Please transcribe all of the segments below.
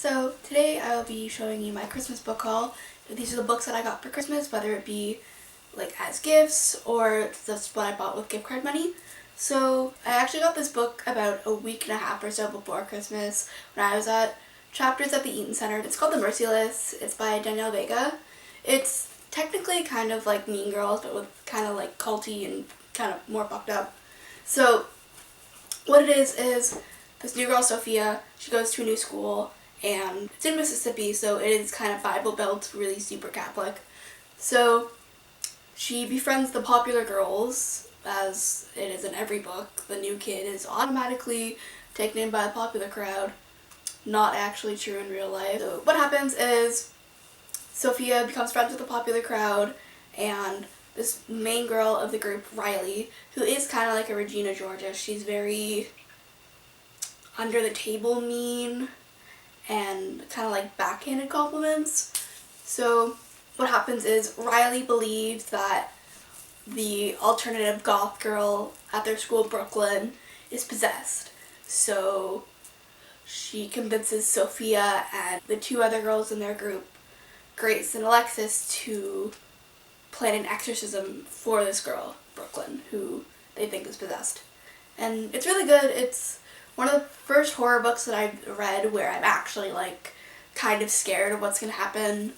So today I will be showing you my Christmas book haul. These are the books that I got for Christmas, whether it be like as gifts or just what I bought with gift card money. So I actually got this book about a week and a half or so before Christmas when I was at Chapters at the Eaton Center. It's called The Merciless. It's by Danielle Vega. It's technically kind of like Mean Girls, but with kind of like culty and kind of more fucked up. So what it is this new girl, Sophia, she goes to a new school, and it's in Mississippi, so it is kind of Bible Belt, really super Catholic. So she befriends the popular girls, as it is in every book. The new kid is automatically taken in by the popular crowd. Not actually true in real life. So what happens is Sophia becomes friends with the popular crowd, and this main girl of the group, Riley, who is kind of like a Regina Georgia. She's very under the table mean and kind of like backhanded compliments. So what happens is Riley believes that the alternative goth girl at their school, Brooklyn, is possessed. So she convinces Sophia and the two other girls in their group, Grace and Alexis, to plan an exorcism for this girl, Brooklyn, who they think is possessed. And it's really good. It's one of the first horror books that I've read where I'm actually like kind of scared of what's going to happen.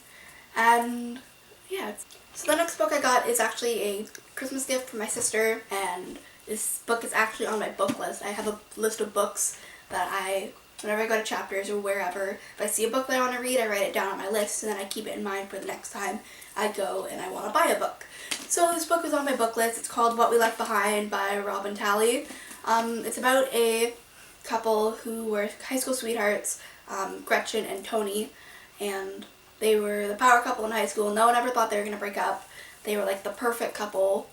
And yeah. So the next book I got is actually a Christmas gift for my sister, and this book is actually on my book list. I have a list of books that whenever I go to Chapters or wherever, if I see a book that I want to read, I write it down on my list, and then I keep it in mind for the next time I go and I want to buy a book. So this book is on my book list. It's called What We Left Behind by Robin Talley. It's about a couple who were high school sweethearts, Gretchen and Tony, and they were the power couple in high school. No one ever thought they were going to break up. They were like the perfect couple.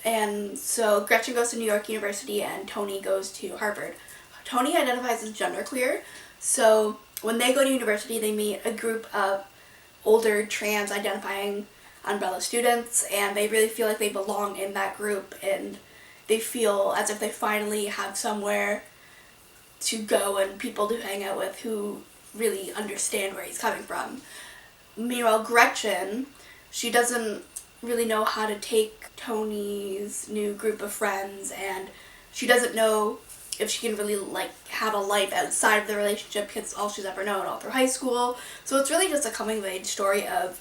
And so Gretchen goes to New York University and Tony goes to Harvard. Tony identifies as genderqueer, so when they go to university they meet a group of older trans identifying umbrella students, and they really feel like they belong in that group, and they feel as if they finally have somewhere to go and people to hang out with who really understand where he's coming from. Meanwhile, Gretchen, she doesn't really know how to take Tony's new group of friends, and she doesn't know if she can really like have a life outside of the relationship because all she's ever known all through high school. So it's really just a coming of age story of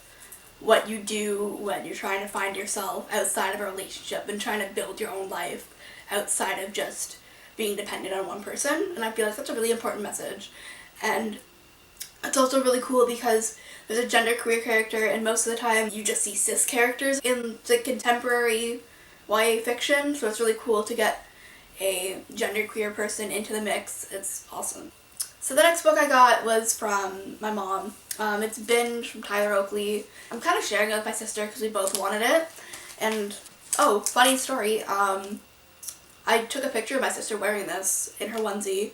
what you do when you're trying to find yourself outside of a relationship and trying to build your own life outside of just being dependent on one person. And I feel like that's a really important message. And it's also really cool because there's a genderqueer character, and most of the time you just see cis characters in the contemporary YA fiction, so it's really cool to get a genderqueer person into the mix. It's awesome. So the next book I got was from my mom. It's Binge from Tyler Oakley. I'm kind of sharing it with my sister because we both wanted it. And, oh, funny story, I took a picture of my sister wearing this in her onesie.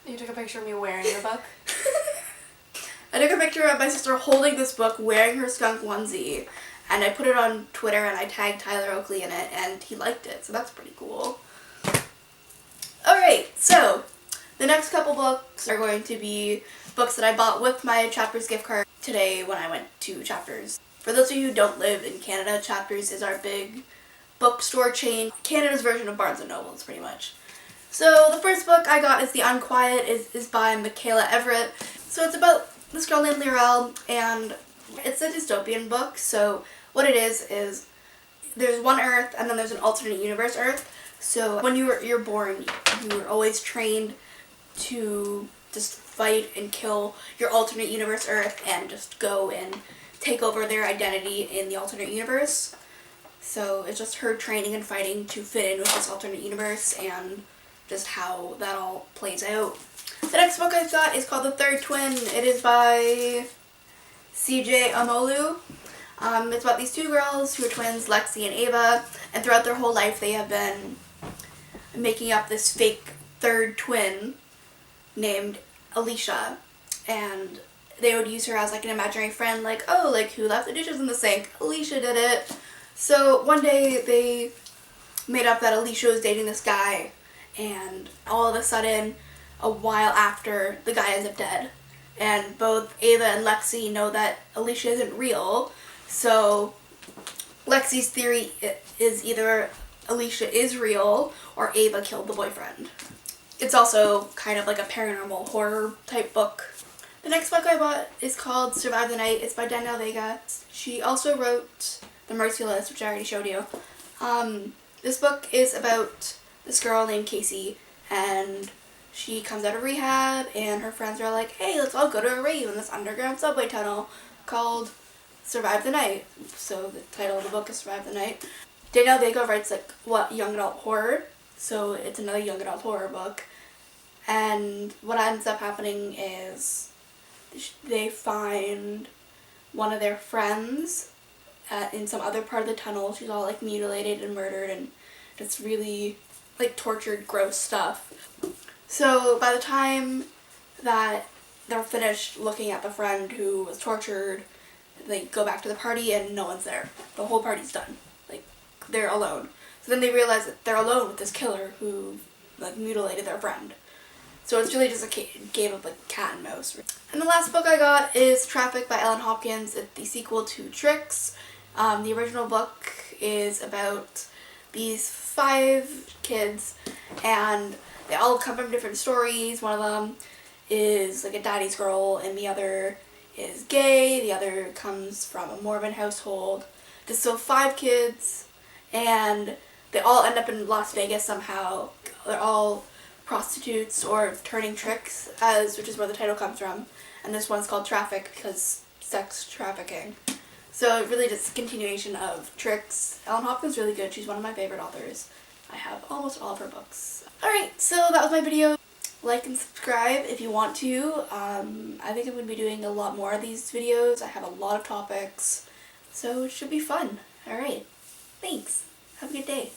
You took a picture of me wearing the book? I took a picture of my sister holding this book wearing her skunk onesie, and I put it on Twitter and I tagged Tyler Oakley in it, and he liked it, so that's pretty cool. Alright, so the next couple books are going to be books that I bought with my Chapters gift card today when I went to Chapters. For those of you who don't live in Canada, Chapters is our big bookstore chain. Canada's version of Barnes & Noble, pretty much. So the first book I got is The Unquiet, is by Michaela Everett. So it's about this girl named Lirel, and it's a dystopian book. So what it is there's one Earth and then there's an alternate universe Earth. So when you're born, you're always trained to just fight and kill your alternate universe Earth and just go and take over their identity in the alternate universe. So it's just her training and fighting to fit in with this alternate universe and just how that all plays out. The next book I've got is called The Third Twin. It is by CJ Amolu. It's about these two girls who are twins, Lexi and Ava, and throughout their whole life they have been making up this fake third twin named Alicia, and they would use her as like an imaginary friend, like, oh, like, who left the dishes in the sink? Alicia did it. So one day they made up that Alicia was dating this guy, and all of a sudden, a while after, the guy ends up dead. and both Ava and Lexi know that Alicia isn't real, so Lexi's theory is either Alicia is real or Ava killed the boyfriend. It's also kind of like a paranormal horror type book. The next book I bought is called Survive the Night. It's by Danielle Vega. She also wrote The Merciless, which I already showed you. This book is about this girl named Casey, and she comes out of rehab, and her friends are like, hey, let's all go to a rave in this underground subway tunnel called Survive the Night. So the title of the book is Survive the Night. Danielle Vega writes young adult horror, so it's another young adult horror book. And what ends up happening is they find one of their friends in some other part of the tunnel. She's all mutilated and murdered, and it's really tortured, gross stuff. So by the time that they're finished looking at the friend who was tortured, they go back to the party and no one's there. The whole party's done. They're alone. So then they realize that they're alone with this killer who mutilated their friend. So it's really just a game of cat and mouse. And the last book I got is Traffic by Ellen Hopkins. It's the sequel to Tricks. The original book is about these 5 kids, and they all come from different stories. One of them is a daddy's girl, and the other is gay. The other comes from a Mormon household. There's still 5 kids, and they all end up in Las Vegas somehow. They're all prostitutes or turning tricks, which is where the title comes from. And this one's called Traffic because sex trafficking. So really just a continuation of Tricks. Ellen Hopkins is really good. She's one of my favorite authors. I have almost all of her books. Alright, so that was my video. Like and subscribe if you want to. I think I'm going to be doing a lot more of these videos. I have a lot of topics, so it should be fun. Alright, thanks. Have a good day.